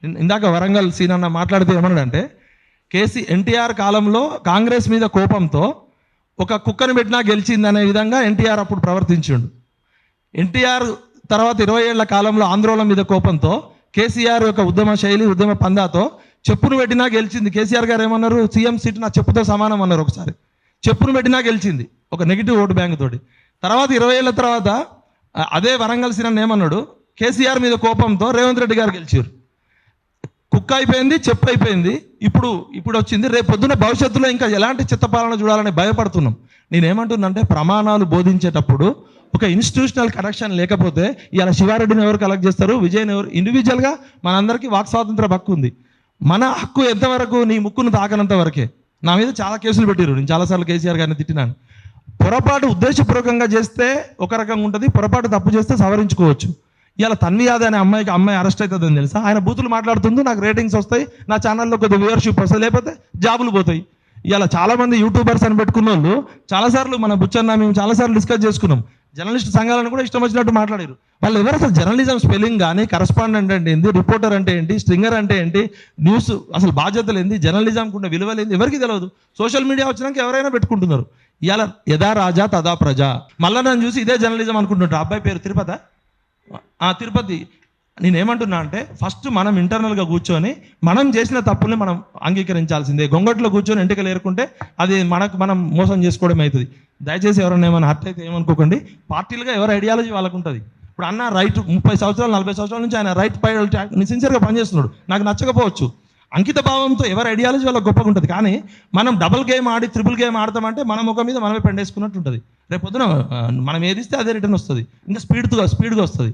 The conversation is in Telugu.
ఇందాక వరంగల్ సీన్ అన్న మాట్లాడితే ఏమన్నాడంటే ఎన్టీఆర్ కాలంలో కాంగ్రెస్ మీద కోపంతో ఒక కుక్కను పెట్టినా గెలిచిందనే విధంగా ఎన్టీఆర్ అప్పుడు ప్రవర్తించిండు. ఎన్టీఆర్ తర్వాత 20 ఏళ్ల కాలంలో ఆందోళన మీద కోపంతో కేసీఆర్ యొక్క ఉద్యమ శైలి ఉద్యమ పందాతో చెప్పును పెట్టినా గెలిచింది. కేసీఆర్ గారు ఏమన్నారు, సీఎం సీట్ నా చెప్పుతో సమానం అన్నారు. ఒకసారి చెప్పును పెట్టినా గెలిచింది ఒక నెగిటివ్ ఓటు బ్యాంక్ తోటి. తర్వాత 20 ఏళ్ల తర్వాత అదే వరంగల్ సీన్ ఏమన్నాడు, కేసీఆర్ మీద కోపంతో రేవంత్ రెడ్డి గారు గెలిచారు. కుక్క అయిపోయింది, చెప్పు అయిపోయింది. ఇప్పుడు వచ్చింది. రేపు పొద్దున్న భవిష్యత్తులో ఇంకా ఎలాంటి చిత్తపాలన చూడాలని భయపడుతున్నాం. నేనేమంటున్నానంటే ప్రమాణాలు బోధించేటప్పుడు ఒక ఇన్స్టిట్యూషనల్ కనెక్షన్ లేకపోతే ఇలా శివారెడ్డిని ఎవరు కలెక్ట్ చేస్తారు, విజయ్ని ఎవరు? ఇండివిజువల్గా మనందరికీ వాక్ స్వాతంత్ర హక్కు ఉంది. మన హక్కు ఎంతవరకు? నీ ముక్కును తాకనంత వరకే. నా మీద చాలా కేసులు పెట్టారు. నేను చాలాసార్లు కేసీఆర్ గారిని తిట్టినాను. పొరపాటు ఉద్దేశపూర్వకంగా చేస్తే ఒక రకంగా ఉంటుంది, పొరపాటు తప్పు చేస్తే సవరించుకోవచ్చు. ఇలా తన్వి యాదవ్ అనే అమ్మాయి అరెస్ట్ అవుతుందని తెలుసా? ఆయన బూతులు మాట్లాడుతుంది, నాకు రేటింగ్స్ వస్తాయి, నా ఛానల్లో కొద్దిగా వ్యూవర్షిప్ వస్తుంది, లేకపోతే జాబులు పోతాయి. ఇలా చాలామంది యూట్యూబర్స్ అని పెట్టుకున్న వాళ్ళు చాలాసార్లు మన బుచ్చన్న మేము చాలాసార్లు డిస్కస్ చేసుకున్నాం. జర్నలిస్ట్ సంఘాలను కూడా ఇష్టం వచ్చినట్టు మాట్లాడారు. వాళ్ళు ఎవరు అసలు జర్నలిజం స్పెల్లింగ్ కానీ, కరస్పాండెంట్ అంటే ఏంటి, రిపోర్టర్ అంటే ఏంటి, స్ట్రింగర్ అంటే ఏంటి, న్యూస్ అసలు బాధ్యతలు ఏంటి, జర్నలిజంకు ఉన్న విలువలు ఏంటి ఎవరికి తెలియదు. సోషల్ మీడియా వచ్చినాక ఎవరైనా పెట్టుకుంటున్నారు. ఇలా యథా రాజా తదా ప్రజ. మళ్ళీ నన్ను చూసి ఇదే జర్నలిజం అనుకుంటుంటారు. అబ్బాయి పేరు తిరుపతి. నేనేమంటున్నా అంటే ఫస్ట్ మనం ఇంటర్నల్గా కూర్చొని మనం చేసిన తప్పుల్ని మనం అంగీకరించాల్సిందే. గొంగట్లో కూర్చొని ఎంటికలు ఏరుకుంటే అది మనం మోసం చేసుకోవడం అవుతుంది. దయచేసి ఎవరైనా ఏమైనా హర్ట్ అయితే ఏమనుకోకండి. పార్టీలుగా ఎవరి ఐడియాలజీ వాళ్ళకు ఉంటుంది. ఇప్పుడు అన్న రైట్ 30 సంవత్సరాలు 40 సంవత్సరాల నుంచి ఆయన రైట్ పై సిన్సియర్గా పనిచేస్తున్నాడు. నాకు నచ్చకపోవచ్చు. అంకిత భావంతో ఎవరి ఐడియాలజీ వాళ్ళకి గొప్పగా ఉంటుంది. కానీ మనం డబుల్ గేమ్ ఆడి ట్రిపుల్ గేమ్ ఆడతామంటే మన ముఖం మీద మనమే పెండేసుకున్నట్టు ఉంటుంది. రేపు పొద్దున మనం ఏది ఇస్తే అదే రిటర్న్ వస్తుంది, ఇంకా స్పీడ్గా వస్తుంది.